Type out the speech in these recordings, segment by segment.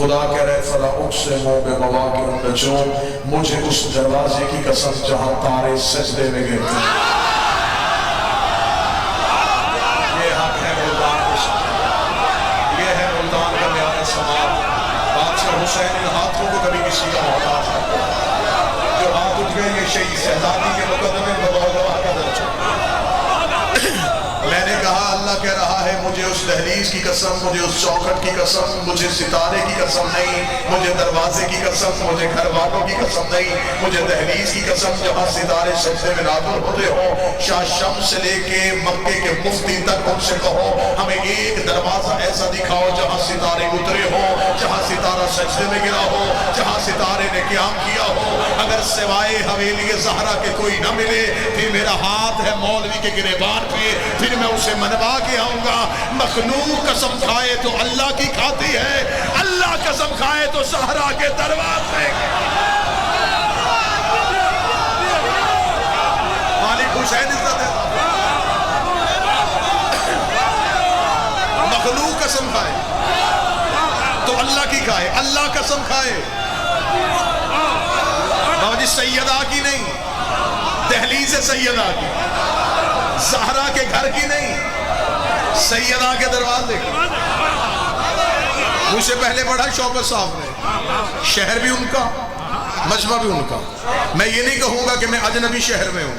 خدا کہہ رہے فلا اقسم بمواقع النجوم، مجھے اس دروازے کی قسم جہاں تارے سجدے میں گرتے ہیں۔ یہ حق ہے ملتان کا، یہ ہے ملتان کا میان سماعت۔ بادشاہ حسین ان ہاتھوں کو کبھی کسی کا محتاج ہے، جو ہاتھ اٹھ گئے یہ شہید سہدانی کے مقدمے میں بغاوت کا درجہ۔ میں نے کہا اللہ کہہ رہا ہے مجھے اس دہلیز کی قسم، مجھے اس چوکھٹ کی قسم، مجھے ستارے کی قسم نہیں، مجھے دروازے کی قسم، مجھے گھر والوں کی قسم نہیں، مجھے دہلیز کی قسم جہاں ستارے سجدے میں نازل ہوتے ہوں۔ شاہ شمس سے لے کے مکے کے مفتی تک ان سے کہو ہمیں ایک دروازہ ایسا دکھاؤ جہاں ستارے اترے ہوں، جہاں ستارہ سجدے میں گرا ہو، جہاں ستارے نے قیام کیا ہو۔ اگر سوائے حویلی زہرا کے کوئی نہ ملے پھر میرا ہاتھ ہے مولوی کے گریبان پہ، پھر میں اسے منوا کے آؤں گا۔ مخلوق قسم کھائے تو اللہ کی کھاتی ہے، اللہ قسم کھائے تو زہرا کے دروازے۔ مالک حسین عزت ہے، مخلوق قسم کھائے تو اللہ کی کھائے، اللہ قسم کھائے بابا جی سیدہ کی نہیں، دہلیز سیدہ کی، زہرا کے گھر کی نہیں، سیدہ کے دروازے کی۔ مجھ سے پہلے پڑھا شوکت صاحب نے، شہر بھی ان کا، مجمع بھی ان کا۔ میں یہ نہیں کہوں گا کہ میں اجنبی شہر میں ہوں،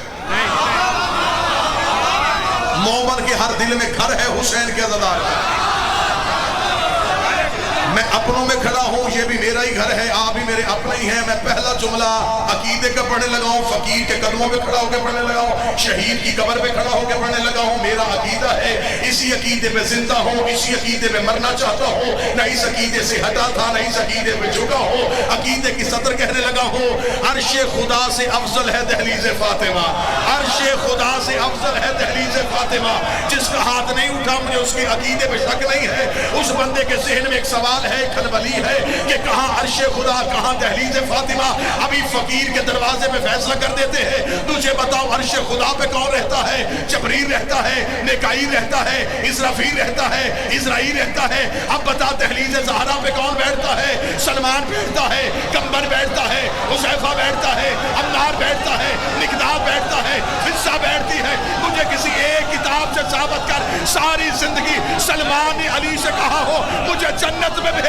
مومن کے ہر دل میں گھر ہے حسین کے عزادار کا۔ میں اپنوں میں کھڑا ہوں، یہ بھی میرا ہی گھر ہے، آپ بھی میرے اپنے ہی ہیں۔ میں پہلا جملہ عقیدے کا پڑھنے لگا ہوں، فقیر کے قدموں پہ کھڑا ہو کے پڑھنے لگا ہوں، شہید کی قبر پہ کھڑا ہو کے پڑھنے لگا ہوں۔ میرا عقیدہ ہے، اسی عقیدے پہ زندہ ہوں، اسی عقیدے پہ مرنا چاہتا ہوں، نہ اس عقیدے سے ہٹا تھا نہ اس عقیدے پہ جھکا ہوں۔ عقیدے کی صدر کہنے لگا ہوں، عرش خدا سے افضل ہے دہلیز فاطمہ، عرش خدا سے افضل ہے دہلیز فاطمہ۔ جس کا ہاتھ نہیں اٹھا مجھے اس کے عقیدے پہ شک نہیں ہے۔ اس بندے کے ذہن میں ایک سوال ہے، کھلبلی ہے کہ کہاں عرش خدا کہاں دہلیز فاطمہ۔ ابھی فقیر کے دروازے پہ فیصلہ کر دیتے ہیں، تجھے بتاؤ عرش خدا پہ کون رہتا ہے؟ جبریل رہتا ہے، میکائیل رہتا ہے، اسرافیل رہتا ہے، اسرائیل رہتا ہے۔ اب بتا دہلیز زہرا پہ کون بیٹھتا ہے؟ سلمان بیٹھتا ہے، کمبر بیٹھتا ہے، حذیفہ بیٹھتا ہے، عمار بیٹھتا ہے، مقداد بیٹھتا ہے، حصہ بیٹھتی ہے۔ مجھے کسی ایک کتاب سے ثابت کر ساری زندگی سلمان نے علی سے کہا ہو مجھے جنت میں بھیج۔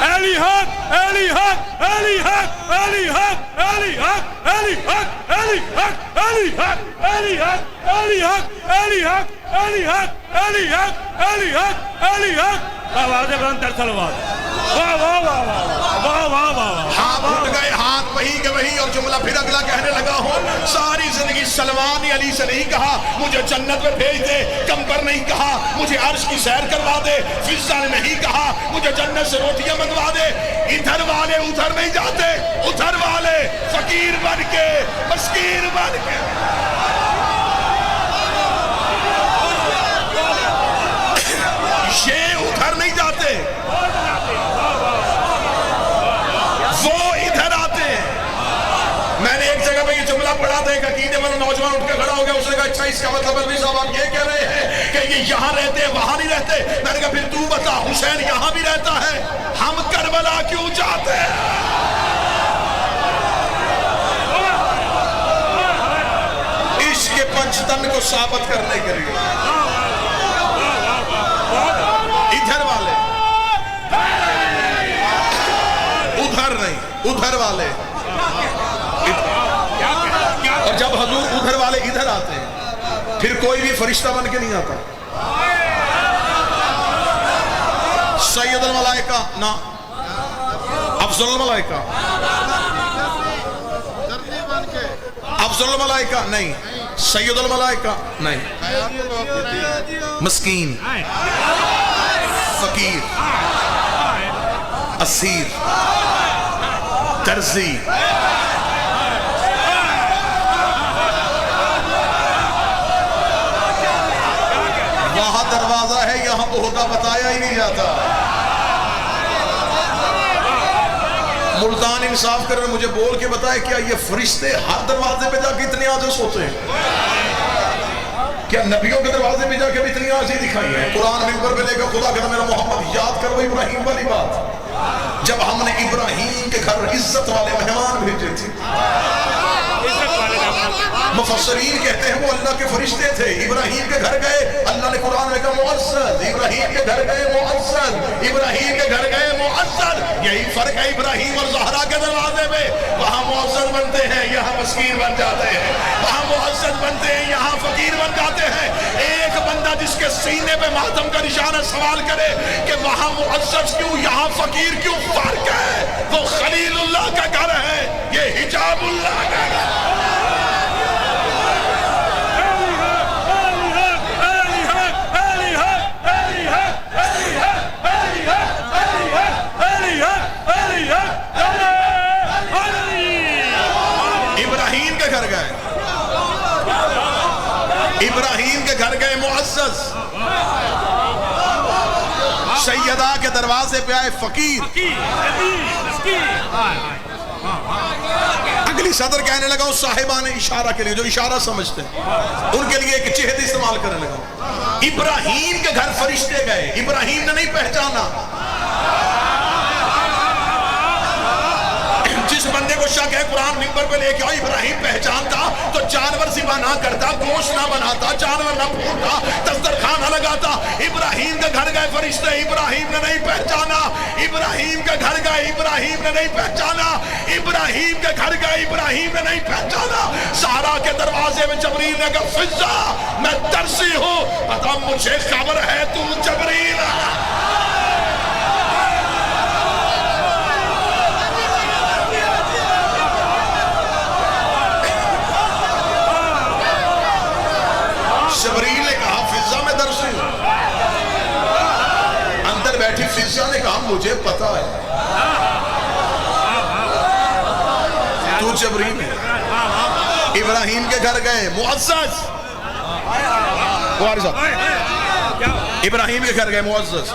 علی حق، علی حق، علی حق، علی حق، علی حق، علی حق، علی حق، علی حق، علی حق، علی حق، علی حق، علی حق، علی حق، علی حق، علی حق۔ آواز بلند تر صلوات۔ واہ واہ واہ واہ واہ واہ۔ ہاتھ اٹھ گئے، ہاتھ وہی کے وہی، اور جملہ پھر اگلا کہنے لگا ہوں، ساری زندگی سلمان علی سے نہیں کہا مجھے جنت میں بھیج دے، کمبر نہیں کہا مجھے عرش کی سیر کروا دے، فضہ نے نہیں کہا مجھے جنت سے روٹیاں منگوا دے۔ ادھر والے ادھر نہیں جاتے، ادھر والے فقیر بن کے، مسکین بن کے۔ یہ ادھر نہیں جاتے، وہ ادھر آتے ہیں۔ میں نے ایک جگہ پہ یہ جملہ پڑھا تھا، ایک عقیدے مند نوجوان اٹھ کے کھڑا ہو گیا، اس نے کہا اچھا اس کا مطلب عربی صاحب آپ یہ کہہ رہے ہیں کہ یہ یہاں رہتے ہیں وہاں نہیں رہتے؟ میں نے کہا پھر تو بتا، حسین یہاں بھی رہتا ہے، ہم کربلا کیوں جاتے ہیں؟ عشق پنجتن کو ثابت کرنے کے لیے ادھر والے ادھر نہیں، ادھر والے اور جب حضور ادھر والے ادھر آتے ہیں پھر کوئی بھی فرشتہ بن کے نہیں آتا۔ سید الملائکہ نہ، افضل الملائکہ، افضل الملائکہ نہیں، سید الملائکہ نہیں، مسکین، فقیر، اسیر، درزی، وہاں دروازہ ہے، یہاں عہدہ بتایا ہی نہیں جاتا۔ ملتان انصاف کر رہے مجھے بول کے بتائے کیا یہ فرشتے ہر دروازے پہ جا کے اتنے عاجز ہوتے ہیں؟ کیا نبیوں کے دروازے پہ جا کے بھی اتنی آجزی دکھائی ہے؟ قرآن ممبر پہ لے کر خدا کہتا میرا محمد یاد کرو ابراہیم والی بات، جب ہم نے ابراہیم کے گھر عزت والے مہمان بھیجے تھے۔ مفسرین کہتے ہیں وہ اللہ کے فرشتے تھے، ابراہیم کے گھر گئے، اللہ نے قرآن میں کہا معزز، ابراہیم کے گھر گئے معزز، ابراہیم کے گھر گئے معزز۔ یہی فرق ہے ابراہیم اور زہرا کے دروازے میں، وہاں معزز بنتے ہیں یہاں مسکین بن جاتے ہیں، وہاں معزز بنتے ہیں یہاں فقیر بن جاتے ہیں۔ ایک بندہ جس کے سینے پہ ماتم کا نشانہ سوال کرے کہ وہاں معزز کیوں یہاں فقیر کیوں، فرق ہے، وہ خلیل اللہ کا گھر ہے، یہ حجاب اللہ کا گھر ہے۔ ابراہیم کے گھر گئے، ابراہیم کے گھر گئے معزز، سیدہ کے دروازے پہ آئے فقیر۔ اگلی صدر کہنے لگا اس صاحبان اشارہ کے لیے جو اشارہ سمجھتے ہیں ان کے لیے ایک چہت استعمال کرنے لگا۔ ابراہیم کے گھر فرشتے گئے، ابراہیم نے نہیں پہچانا۔ جس بندے کو شک ہے قرآن ممبر پہ لے کے آؤ ابراہیم پہچانتا تو جانور ذبح نہ کرتا، گوشت نہ بناتا، جانور نہ پھونکتا، دسترخوان نہ لگاتا۔ ابراہیم کے گھر گئے فرشتے، ابراہیم نے نہیں پہچانا۔ ابراہیم کے گھر گئے، ابراہیم نے نہیں پہچانا۔ ابراہیم کے گھر گئے، ابراہیم نے نہیں پہچانا۔ سارا کے دروازے میں جبریل نے کہا فضا میں ترسی ہوں، پتا مجھے خبر ہے تو جبریل ہے۔ جبریل نے کہا فضا میں درسی ہوں۔ اندر بیٹھی فضا نے کہا مجھے پتا ہے تو جبریل ہے۔ ابراہیم کے گھر گئے معزز، ابراہیم کے گھر گئے معزز،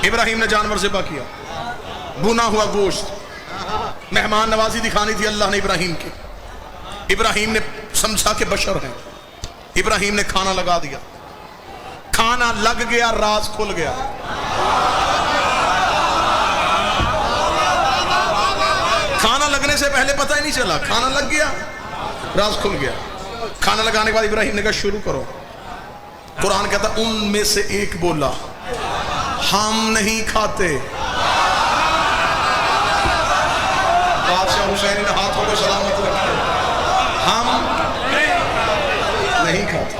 ابراہیم نے جانور ذبح کیا، بنا ہوا گوشت، مہمان نوازی دکھانی تھی اللہ نے ابراہیم کی۔ ابراہیم نے سمجھا کہ بشر ہیں، ابراہیم نے کھانا لگا دیا، کھانا لگ گیا، راز کھل گیا۔ کھانا لگنے سے پہلے پتہ ہی نہیں چلا، کھانا لگ گیا، راز کھل گیا۔ کھانا لگانے کے بعد ابراہیم نے کہا شروع کرو۔ قرآن کہتا ان میں سے ایک بولا ہم نہیں کھاتے۔ بادشاہ حسین نے ہاتھوں کو سلامت رکھا، ہم نہیں کھاتے۔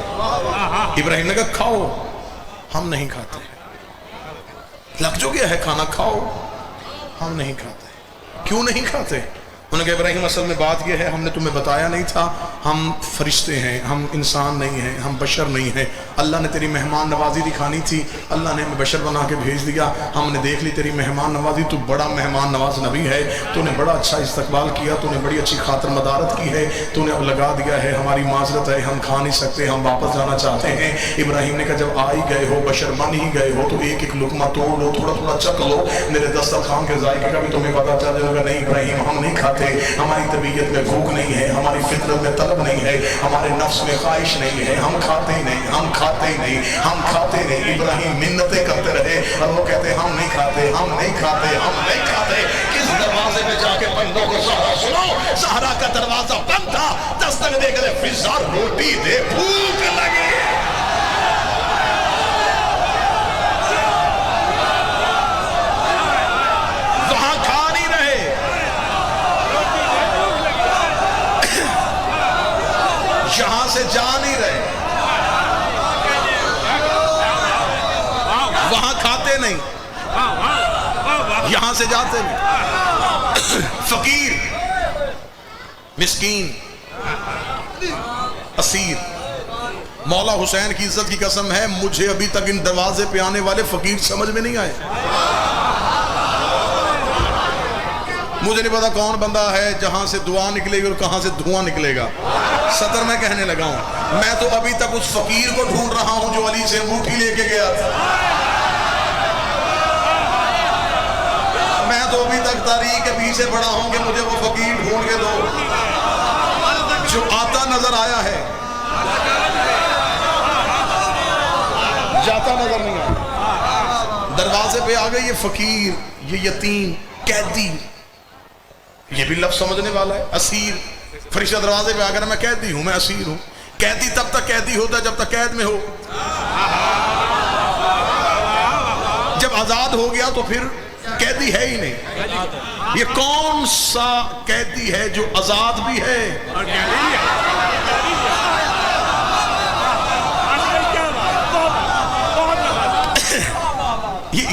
ابراہیم نے کہا کھاؤ، ہم نہیں کھاتے۔ لگ جو گیا ہے کھانا، کھاؤ، ہم نہیں کھاتے۔ کیوں نہیں کھاتے؟ انہوں نے کہا ابراہیم اصل میں بات یہ ہے ہم نے تمہیں بتایا نہیں تھا، ہم فرشتے ہیں، ہم انسان نہیں ہیں، ہم بشر نہیں ہیں۔ اللہ نے تیری مہمان نوازی دکھانی تھی، اللہ نے ہمیں بشر بنا کے بھیج دیا، ہم نے دیکھ لی تیری مہمان نوازی، تو بڑا مہمان نواز نبی ہے، تو نے بڑا اچھا استقبال کیا، تو نے بڑی اچھی خاطر مدارت کی ہے، تو نے اب لگا دیا ہے، ہماری معذرت ہے، ہم کھا نہیں سکتے، ہم واپس جانا چاہتے ہیں۔ ابراہیم نے کہا جب آ ہی گئے ہو، بشر بن ہی گئے ہو، تو ایک ایک لقمہ توڑ لو، تھوڑا تھوڑا چک لو، میرے دسترخوان کے ذائقے کا بھی تمہیں پتا چل جائے گا۔ نہیں ابراہیم ہم نہیں کھاتے، ہماری طبیعت میں بھوک نہیں ہے، ہماری فطرت میں طلب نہیں ہے، ہمارے نفس میں خواہش نہیں ہے، ہم کھاتے ہی نہیں، ہم کھاتے ہی نہیں، ہم کھاتے نہیں۔ ابراہیم منتیں کرتے رہے اور وہ کہتے ہم نہیں کھاتے، ہم نہیں کھاتے، ہم نہیں کھاتے۔ کس دروازے پہ جا کے بندوں کو سہرا سنو، سہرا کا دروازہ بند تھا، دستک دے کر فضا روٹی دے، بھوک لگی۔ وہاں کھا نہیں رہے، یہاں سے جا نہیں رہے، وہاں کھاتے نہیں، یہاں سے جاتے نہیں۔ فقیر، مسکین، اسیر، مولا حسین کی عزت کی قسم ہے مجھے ابھی تک ان دروازے پہ آنے والے فقیر سمجھ میں نہیں آئے۔ مجھے نہیں پتا کون بندہ ہے جہاں سے دعا نکلے گی اور کہاں سے دھواں نکلے گا۔ صدر میں کہنے لگا ہوں میں تو ابھی تک اس فقیر کو ڈھونڈ رہا ہوں جو علی سے انگوٹھی لے کے گیا تھا، میں تو ابھی تک تاریخ کے پیچھے پڑا ہوں کہ مجھے وہ فقیر ڈھونڈ کے دو جو آتا نظر آیا ہے۔ جاتا نظر نہیں آتا. دروازے پہ آ گئی یہ فقیر، یہ یتیم، قیدی. یہ بھی لفظ سمجھنے والا ہے. اسیر. فرشتہ دروازے پہ آ کر میں قیدی ہوں، میں اسیر ہوں. قیدی تب تک قیدی ہوتا ہے جب تک قید میں ہو. جب آزاد ہو گیا تو پھر قیدی ہے ہی نہیں. یہ کون سا قیدی ہے جو آزاد بھی ہے؟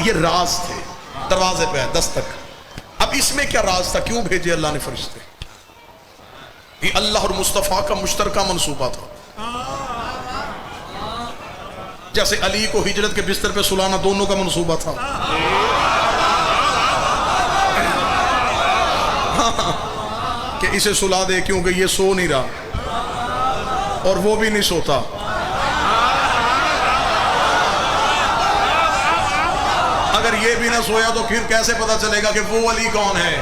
یہ راز تھے. دروازے پہ ہے دستک. اب اس میں کیا راز تھا؟ کیوں بھیجے اللہ نے فرشتے؟ یہ اللہ اور مصطفیٰ کا مشترکہ منصوبہ تھا. جیسے علی کو ہجرت کے بستر پہ سلانا دونوں کا منصوبہ تھا. کہ اسے سلا دے کیونکہ یہ سو نہیں رہا اور وہ بھی نہیں سوتا. اگر یہ بھی نہ سویا تو پھر کیسے پتا چلے گا کہ وہ علی کون ہے؟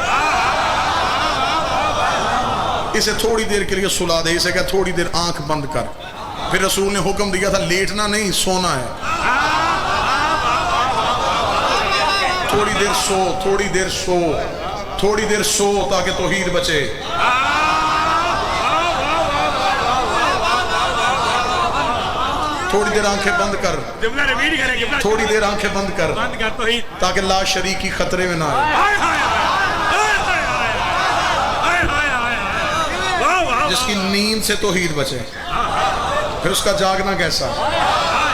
اسے تھوڑی دیر کے لیے سلا دے. اسے کہ تھوڑی دیر آنکھ بند کر. پھر رسول نے حکم دیا تھا لیٹنا نہیں، سونا ہے. تھوڑی دیر سو، تھوڑی دیر سو، تھوڑی دیر سو تاکہ توحید بچے. تھوڑی دیر آنکھیں بند کر، تھوڑی دیر آنکھیں بند کر تاکہ لا شریکی خطرے میں نہ آئے. جس کی نیند سے توحید بچے. پھر اس کا جاگنا کیسا،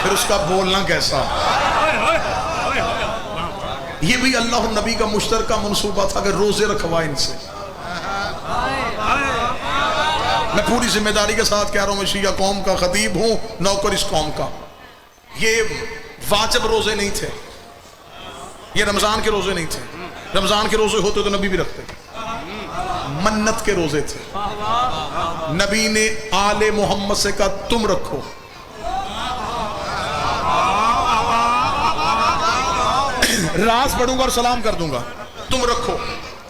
پھر اس کا بولنا کیسا. یہ بھی اللہ اور نبی کا مشترکہ منصوبہ تھا کہ روزے رکھوائے ان سے. میں پوری ذمہ داری کے ساتھ کہہ رہا ہوں، میں شیعہ قوم کا خطیب ہوں، نوکر اس قوم کا. یہ واجب روزے نہیں تھے، یہ رمضان کے روزے نہیں تھے. رمضان کے روزے ہوتے تو نبی بھی رکھتے. منت کے روزے تھے. نبی نے آل محمد سے کہا تم رکھو. راز پڑھوں گا اور سلام کر دوں گا، تم رکھو.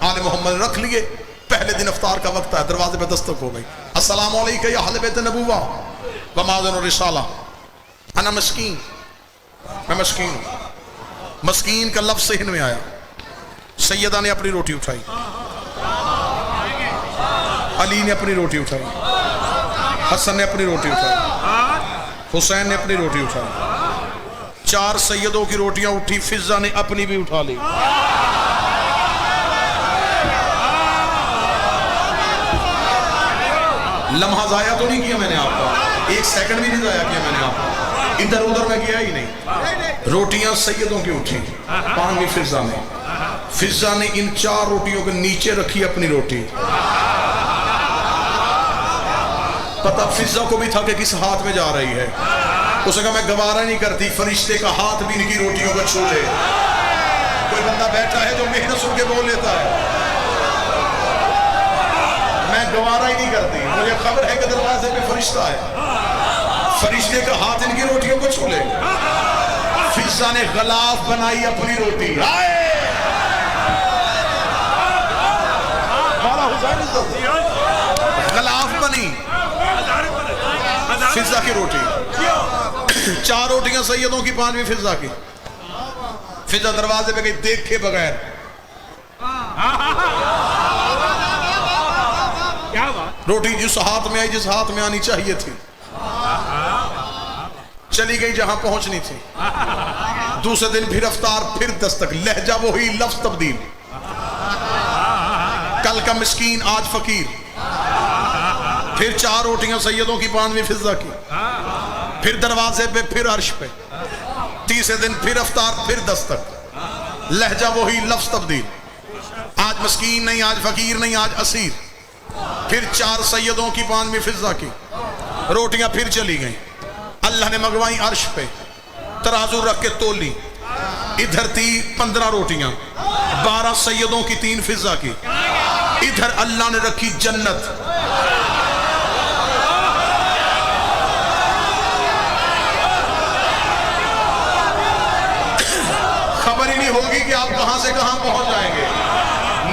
آل محمد رکھ لیے. پہلے دن افطار کا وقت ہے، دروازے پہ دستک ہو گئی. السلام علیکم یا اہل بیت نبوہ و مازن الرسالہ. انا مسکین، میں مسکین ہوں. مسکین کا لفظ ذہن میں آیا. سیدہ نے اپنی روٹی اٹھائی، علی نے اپنی روٹی اٹھائی، حسن نے اپنی روٹی اٹھائی، حسین نے اپنی روٹی اٹھائی. 4 سیدوں کی روٹیاں اٹھی. فضہ نے اپنی بھی اٹھا لی. لمحہ ضائع تو نہیں کیا میں نے آپ کا، 1 سیکنڈ بھی نہیں ضائع کیا میں نے آپ کا. ادھر ادھر میں گیا ہی نہیں. روٹیاں سیدوں کی اٹھی، 5ویں فضہ نے. فضہ نے ان 4 روٹیوں کے نیچے رکھی اپنی روٹی. پتہ فضہ کو بھی تھا کہ کس ہاتھ میں جا رہی ہے. اسے کہا میں گوارا نہیں کرتی فرشتے کا ہاتھ بھی ان کی روٹیوں کو چھو لے. کوئی بندہ بیٹھا ہے جو محنت سن کے بول لیتا ہے، میں گوارا ہی نہیں کرتی، مجھے خبر ہے کہ دروازے پہ فرشتہ ہے، فرشتے کا ہاتھ ان کی روٹیوں کو چھو لے. فضہ نے غلاف بنائی اپنی روٹی. غلاف بنی فضہ کی روٹی. 4 روٹیاں سیدوں کی، 5ویں فضہ کی. فضہ دروازے پہ گئی دیکھے بغیر. روٹی جس ہاتھ میں آئی، جس ہاتھ میں آنی چاہیے تھی، چلی گئی جہاں پہنچنی تھی. دوسرے دن پھر افطار، پھر دستک. لہجہ وہی، لفظ تبدیل. کل کا مسکین آج فقیر. پھر 4 روٹیاں سیدوں کی، 5ویں فضہ کی. پھر دروازے پہ، پھر عرش پہ. تیسرے دن پھر افطار، پھر دستک. لہجہ وہی، لفظ تبدیل. آج مسکین نہیں، آج فقیر نہیں، آج اسیر. پھر 4 سیدوں کی، 5ویں فضہ کی. روٹیاں پھر چلی گئیں. اللہ نے منگوائی عرش پہ، ترازو رکھ کے تولی. ادھر تھی 15 روٹیاں، 12 سیدوں کی، 3 فضہ کی. ادھر اللہ نے رکھی جنت. خبر ہی نہیں ہوگی کہ آپ کہاں سے کہاں پہنچ جائیں گے.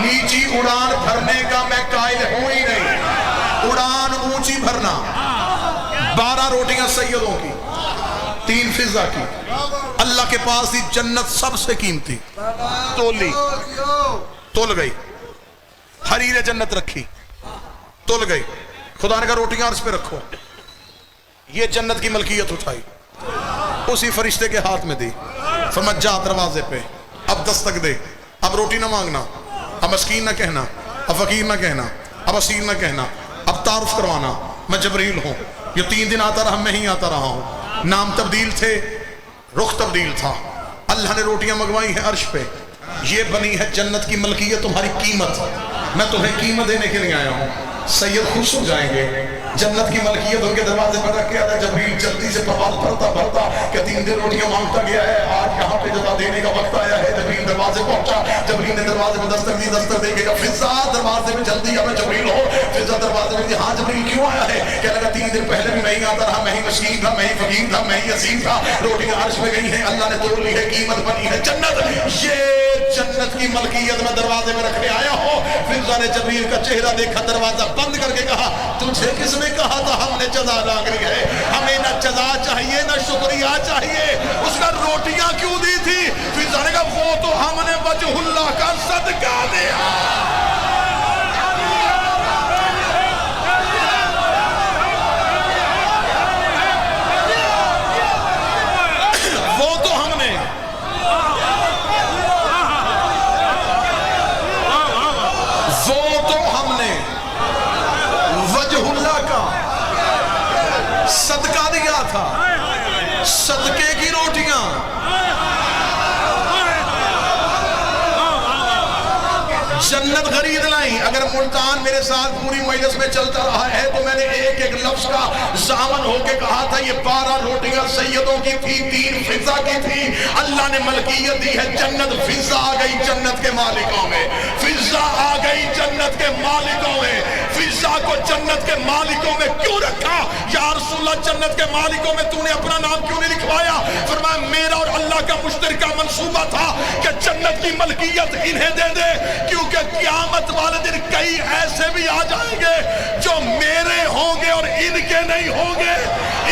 نیچی اڑان بھرنے کا میں قائل ہوں ہی نہیں. اڑان اونچی بھرنا. 12 روٹیاں سیدوں کی، 3 فضہ کی اللہ کے پاس تھی جنت سب سے قیمتی تول گئی حریر جنت رکھی تول گئی خدا نے کہا روٹیاں عرش پہ رکھو یہ جنت کی ملکیت اٹھائی اسی فرشتے کے ہاتھ میں دی فرمایا جا دروازے پہ اب دستک دے اب روٹی نہ مانگنا اب مسکین نہ کہنا اب فقیر نہ کہنا اب اسیر نہ کہنا اب تعارف کروانا میں جبریل ہوں یہ 3 دن آتا رہا میں ہی آتا رہا ہوں نام تبدیل تھے رخ تبدیل تھا اللہ نے روٹیاں منگوائی ہیں عرش پہ یہ بنی ہے جنت کی ملکیت تمہاری قیمت میں تمہیں قیمت دینے کے لیے آیا ہوں سید خوش ہو جائیں گے جنت کی ملکیت ان کے دروازے پر رکھ کے آتا ہے جبریل جلدی سے پوال بھرتا کہ 3 دن روٹیاں مانگتا گیا ہے آج یہاں پہ جزا دینے کا وقت آیا ہے جبریل دروازے پہنچا جبریل نے دروازے میں دستک دی دستک دے کے فضا دروازے میں جلدی اب جبریل ہو فضا دروازے میں ہاں جبریل کیوں آیا ہے کہنے لگا 3 دن پہلے بھی میں ہی آتا رہا میں ہی مسکین تھا میں ہی فقیر تھا میں ہی اسیر تھا روٹیاں عرش میں گئی ہیں اللہ نے توڑ لی ہے قیمت بنی ہے جنت یہ جنت کی ملکیت میں دروازے میں رکھنے آیا ہوں فضا نے جبریل کا چہرہ دیکھا دروازہ بند کر کے کہا تجھے کس نے کہا تھا ہم نے جزا مانگنی ہے ہمیں نہ جزا چاہیے نہ شکریہ چاہیے اس کا روٹیاں کیوں دی تھی فضا نے کہا وہ تو ہم نے وجہ اللہ کا صدقہ دیا صدقہ دیا تھا صدقے کی روٹیاں جنت خرید لائیں اگر ملتان میرے ساتھ پوری مجلس میں چلتا رہا ہے تو میں نے ایک ایک لفظ کا ضامن ہو کے کہا تھا یہ 12 روٹیاں سیدوں کی تھی 3 فضا کی تھی اللہ نے ملکیت دی ہے جنت فضا آ گئی جنت کے مالکوں میں فضا آ گئی جنت کے مالکوں میں فضا کو جنت کے مالکوں میں کیوں رکھا یا رسول اللہ جنت کے مالکوں میں تو نے اپنا نام کیوں نہیں لکھوایا فرمایا میرا اور اللہ کا مشترکہ منصوبہ تھا کہ جنت کی ملکیت انہیں دے دے کیونکہ قیامت والے دن کئی ایسے بھی آ جائیں گے جو میرے ہوں گے اور ان کے نہیں ہوں گے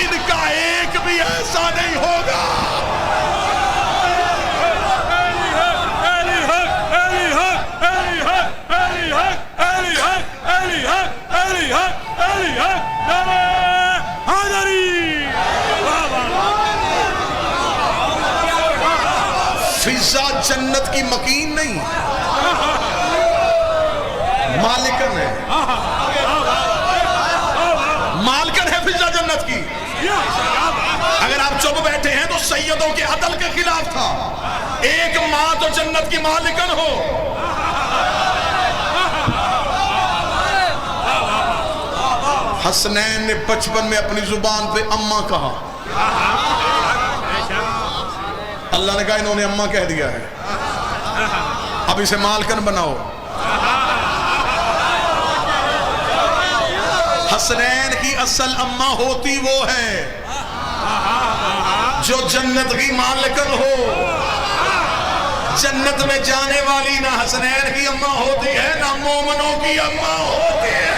ان کا ایک بھی ایسا نہیں ہوگا فضا جنت کی مکین نہیں مالکن ہے مالکن ہے فضا جنت کی اگر آپ چپ بیٹھے ہیں تو سیدوں کے عدل کے خلاف تھا ایک ماں تو جنت کی مالکن ہو حسنین نے بچپن میں اپنی زبان پہ اماں کہا اللہ نے کہا انہوں نے اماں کہہ دیا ہے اب اسے مالکن بناؤ حسنین کی اصل اماں ہوتی وہ ہے جو جنت کی مالکن ہو جنت میں جانے والی نہ حسنین کی اماں ہوتی ہے نہ مومنوں کی اماں ہوتی ہے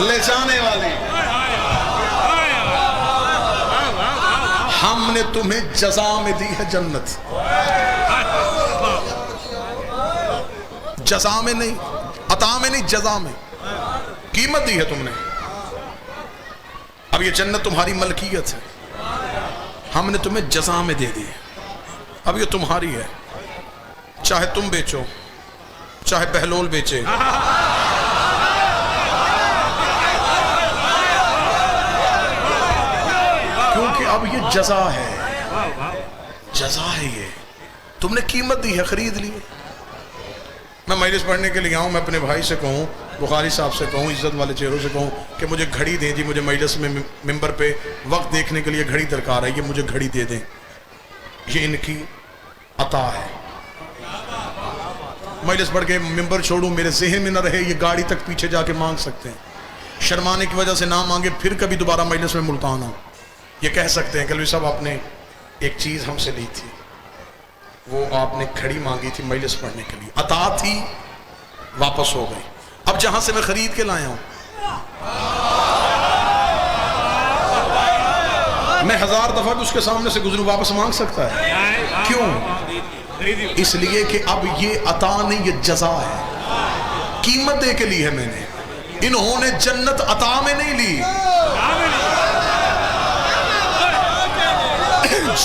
لے جانے والی ہم نے تمہیں جزا میں دی ہے جنت جزا میں نہیں عطا میں نہیں جزا میں قیمت دی ہے تم نے اب یہ جنت تمہاری ملکیت ہے ہم نے تمہیں جزا میں دے دی اب یہ تمہاری ہے چاہے تم بیچو چاہے بہلول بیچے کیونکہ اب یہ جزا ہے جزا ہے یہ تم نے قیمت دی ہے خرید لی میں مجلس پڑھنے کے لیے آؤں میں اپنے بھائی سے کہوں بخاری صاحب سے کہوں عزت والے چہروں سے کہوں کہ مجھے گھڑی دیں جی مجھے مجلس میں ممبر پہ وقت دیکھنے کے لیے گھڑی درکار ہے یہ مجھے گھڑی دے دیں یہ ان کی عطا ہے مجلس پڑھ کے ممبر چھوڑوں میرے ذہن میں نہ رہے یہ گاڑی تک پیچھے جا کے مانگ سکتے ہیں شرمانے کی وجہ سے نہ مانگے پھر کبھی دوبارہ مجلس میں ملتان ہوں یہ کہہ سکتے ہیں کہ کلوی صاحب آپ نے ایک چیز ہم سے لی تھی وہ آپ نے کھڑی مانگی تھی مجلس پڑھنے کے لیے عطا تھی واپس ہو گئی اب جہاں سے میں خرید کے لایا ہوں میں 1000 دفعہ بھی اس کے سامنے سے گزروں واپس مانگ سکتا ہے؟ کیوں؟ اس لیے کہ اب یہ عطا نہیں، یہ جزا ہے، قیمت دے کے لی ہے میں نے۔ انہوں نے جنت عطا میں نہیں لی،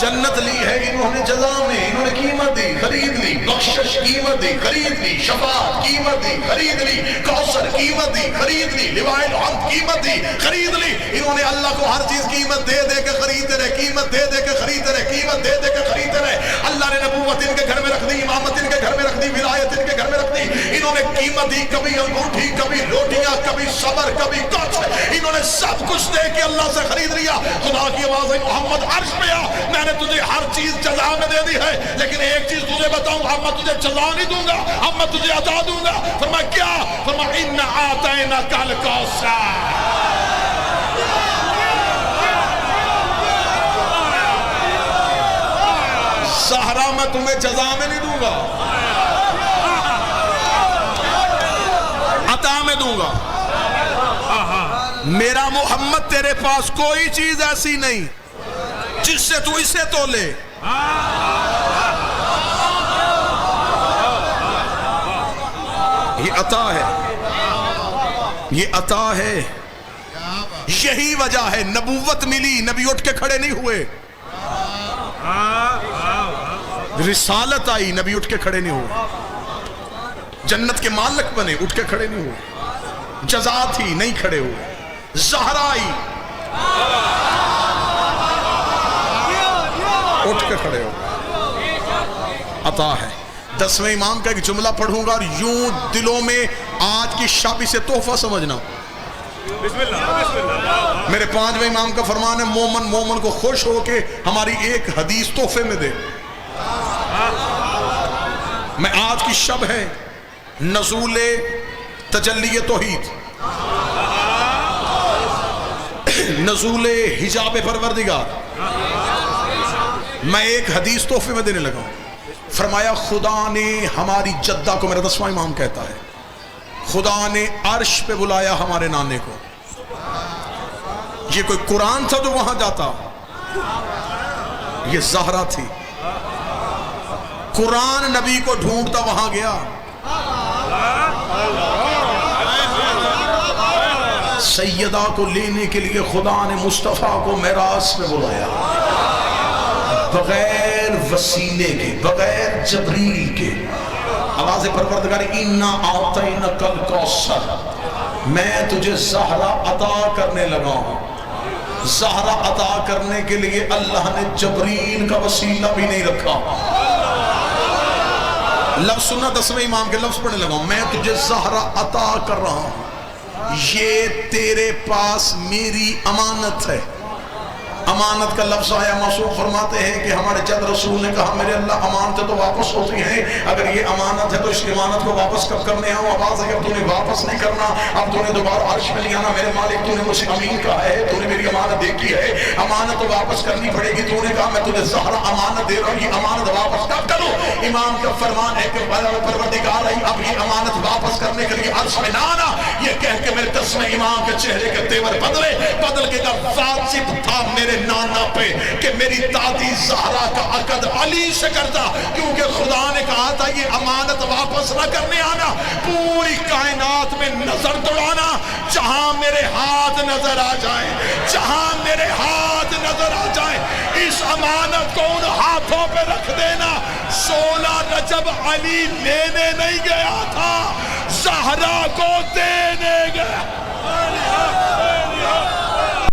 جنت لی ہے انہوں نے جزا میں، انہوں نے قیمت دی، خرید لی، بخشش قیمت دی، خرید لی، شفاعت قیمت دی، خرید لی، کوثر قیمت دی، خرید لی، لواء الحمد قیمت دی، خرید لی۔ انہوں نے اللہ کو ہر چیز قیمت دے دے کے خریدتے رہے، قیمت دے دے کے خریدتے رہے، قیمت دے دے کے خریدتے رہے۔ اللہ نے نبوت ان کے گھر میں رکھ دی، امامت ان کے گھر میں رکھ دی، ولایت ان کے گھر میں رکھ دی۔ انہوں نے قیمت دی، کبھی انگوٹھی، کبھی روٹیاں، کبھی صبر، کبھی کچھ، انہوں نے سب کچھ دے کے اللہ سے خرید لیا۔ خدا کی آواز ہے محمد عرش پہ آ، میں نے تجھے ہر چیز جزا میں دے دی ہے، لیکن ایک چیز تجھے بتاؤں، اب میں تجھے جزا نہیں دوں گا، اب میں تجھے عطا دوں گا۔ فرمایا کیا؟ فرمایا اِنَّ أَعْطَيْنَاكَ الْكَوْثَرَ، زہرا میں تمہیں جزا میں نہیں دوں گا، عطا میں دوں گا۔ میرا محمد تیرے پاس کوئی چیز ایسی نہیں جس سے تو اسے تولے۔ یہ عطا ہے، یہ عطا ہے، یہی وجہ ہے نبوت ملی، نبی اٹھ کے کھڑے نہیں ہوئے، رسالت آئی، نبی اٹھ کے کھڑے نہیں ہوئے، جنت کے مالک بنے، اٹھ کے کھڑے نہیں ہوئے، جزا تھی، نہیں کھڑے ہوئے، زہرا آئی، اٹھ کے کھڑے ہو، عطا ہے۔ 10ویں امام کا ایک جملہ پڑھوں گا اور یوں دلوں میں آج کی شب اسے تحفہ سمجھنا۔ میرے 5ویں امام کا فرمان ہے، مومن کو خوش ہو کے ہماری ایک حدیث تحفے میں دے۔ میں آج کی شب ہے نزول تجلی توحید، نزول حجاب پروردگار، میں ایک حدیث تحفے میں دینے لگا ہوں۔ فرمایا خدا نے ہماری جدہ کو، میرا 10واں امام کہتا ہے، خدا نے عرش پہ بلایا ہمارے نانے کو۔ یہ کوئی قرآن تھا جو وہاں جاتا، یہ زہرا تھی، قرآن نبی کو ڈھونڈتا وہاں گیا۔ سیدہ کو لینے کے لیے خدا نے مصطفیٰ کو معراج پہ بلایا، بغیر وسیلے کے، بغیر جبریل کے۔ آواز پروردگار اِنَّا أَعْطَيْنَاكَ الْكَوْثَرَ، میں تجھے زہرا عطا کرنے لگا ہوں۔ زہرا عطا کرنے کے لیے اللہ نے جبریل کا وسیلہ بھی نہیں رکھا۔ لفظ سننا، 10ویں امام کے لفظ پڑھنے لگا ہوں، میں تجھے زہرا عطا کر رہا ہوں، یہ تیرے پاس میری امانت ہے۔ امانت کا لفظ آیا، معصوم فرماتے ہیں کہ ہمارے جد رسول نے کہا میرے اللہ امانتیں تو واپس ہوتی ہیں، اگر یہ امانت ہے تو اس امانت کو واپس کب کرنے آؤں؟ آواز ہے اب تو نے واپس نہیں کرنا، اب تو نے دوبارہ عرش میں نہیں آنا، میرے مالک تو نے مجھے امین کہا ہے، تو نے میری امانت دیکھی ہے، امانت تو واپس کرنی پڑے گی، تو نے کہا میں تجھے زہرا امانت دے رہا ہوں، یہ امانت واپس کب کروں؟ امام کا فرمان ہے کہ پروردگار اب یہ امانت واپس کرنے کے لیے عرش میں نہ آنا۔ یہ کہہ کے میرے 10ویں امام کے چہرے کے تیور بدل کے کہا واجب تھا میرے نانا پہ کہ میری دادی زہرا کا عقد علی سے کرتا، کیونکہ خدا نے کہا تھا یہ امانت واپس نہ کرنے آنا، پوری کائنات میں نظر دوڑانا، جہاں میرے ہاتھ نظر آ جائیں، جہاں میرے ہاتھ نظر آ جائیں، اس امانت کو ان ہاتھوں پہ رکھ دینا۔ 16 رجب علی لینے نہیں گیا تھا، زہرا کو دینے گیا۔